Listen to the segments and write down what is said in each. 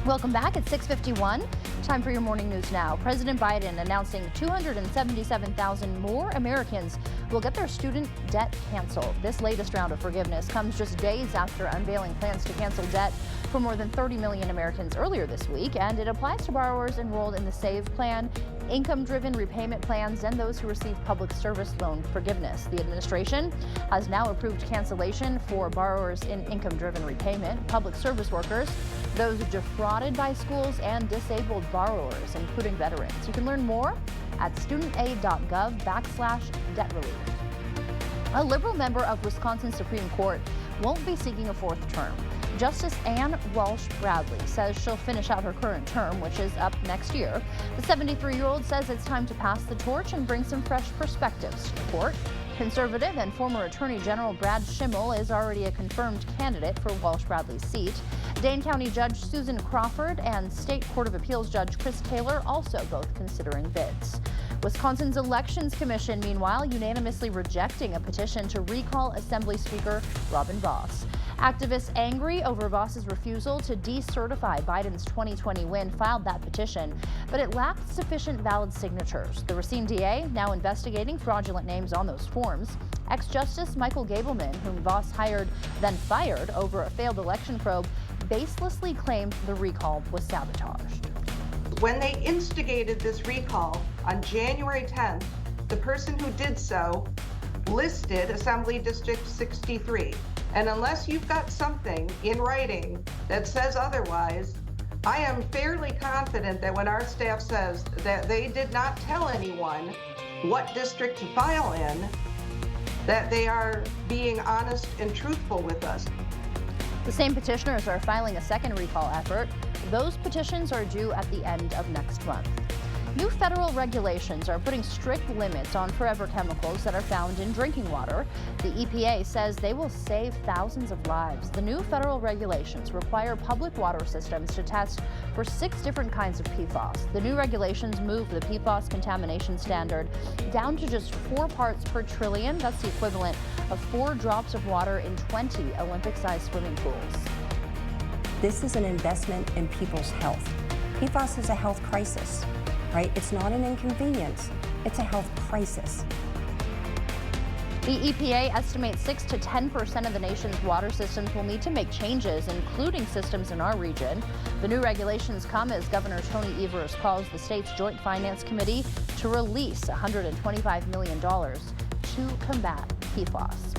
Welcome back at 6:51. Time for your morning news now. President Biden announcing 277,000 more Americans will get their student debt canceled. This latest round of forgiveness comes just days after unveiling plans to cancel debt for more than 30 million Americans earlier this week, and it applies to borrowers enrolled in the SAVE plan, income-driven repayment plans, and those who receive public service loan forgiveness. The administration has now approved cancellation for borrowers in income-driven repayment, public service workers, those defrauded by schools, and disabled borrowers, including veterans. You can learn more at studentaid.gov/debt relief. A liberal member of Wisconsin Supreme Court won't be seeking a fourth term. Justice Ann Walsh Bradley says she'll finish out her current term, which is up next year. The 73-year-old says it's time to pass the torch and bring some fresh perspectives to the court. Conservative and former Attorney General Brad Schimmel is already a confirmed candidate for Walsh Bradley's seat. Dane County Judge Susan Crawford and State Court of Appeals Judge Chris Taylor also both considering bids. Wisconsin's Elections Commission, meanwhile, unanimously rejecting a petition to recall Assembly Speaker Robin Vos. Activists angry over Vos's refusal to decertify Biden's 2020 win filed that petition, but it lacked sufficient valid signatures. The Racine DA now investigating fraudulent names on those forms. Ex-Justice Michael Gableman, whom Vos hired then fired over a failed election probe, baselessly claimed the recall was sabotaged. When they instigated this recall on January 10th, the person who did so listed Assembly District 63. And unless you've got something in writing that says otherwise, I am fairly confident that when our staff says that they did not tell anyone what district to file in, that they are being honest and truthful with us. The same petitioners are filing a second recall effort. Those petitions are due at the end of next month. New federal regulations are putting strict limits on forever chemicals that are found in drinking water. The EPA says they will save thousands of lives. The new federal regulations require public water systems to test for 6 different kinds of PFAS. The new regulations move the PFAS contamination standard down to just 4 parts per trillion. That's the equivalent of 4 drops of water in 20 Olympic-sized swimming pools. This is an investment in people's health. PFAS is a health crisis. Right? It's not an inconvenience, it's a health crisis. The EPA estimates 6 to 10% of the nation's water systems will need to make changes, including systems in our region. The new regulations come as Governor Tony Evers calls the state's Joint Finance Committee to release $125 million to combat PFAS.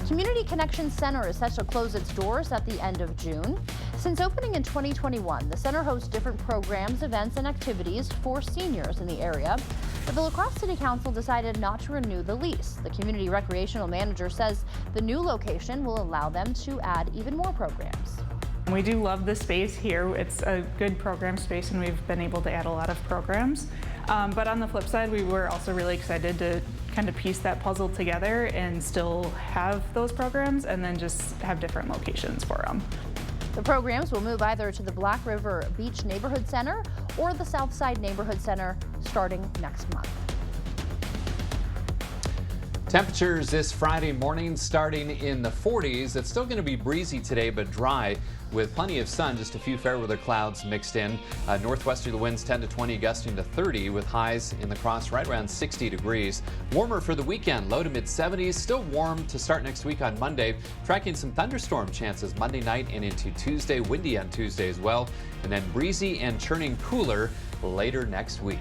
Community Connection Center is set to close its doors at the end of June. Since opening in 2021, the center hosts different programs, events, and activities for seniors in the area. But the La Crosse City Council decided not to renew the lease. The community recreational manager says the new location will allow them to add even more programs. We do love the space here. It's a good program space and we've been able to add a lot of programs. But on the flip side, we were also really excited to kind of piece that puzzle together and still have those programs and then just have different locations for them. The programs will move either to the Black River Beach Neighborhood Center or the Southside Neighborhood Center starting next month. Temperatures this Friday morning starting in the 40s. It's still going to be breezy today, but dry with plenty of sun, just a few fair weather clouds mixed in. Northwesterly winds 10 to 20, gusting to 30 with highs in the Cross right around 60 degrees. Warmer for the weekend, low to mid 70s. Still warm to start next week on Monday. Tracking some thunderstorm chances Monday night and into Tuesday. Windy on Tuesday as well. And then breezy and turning cooler later next week.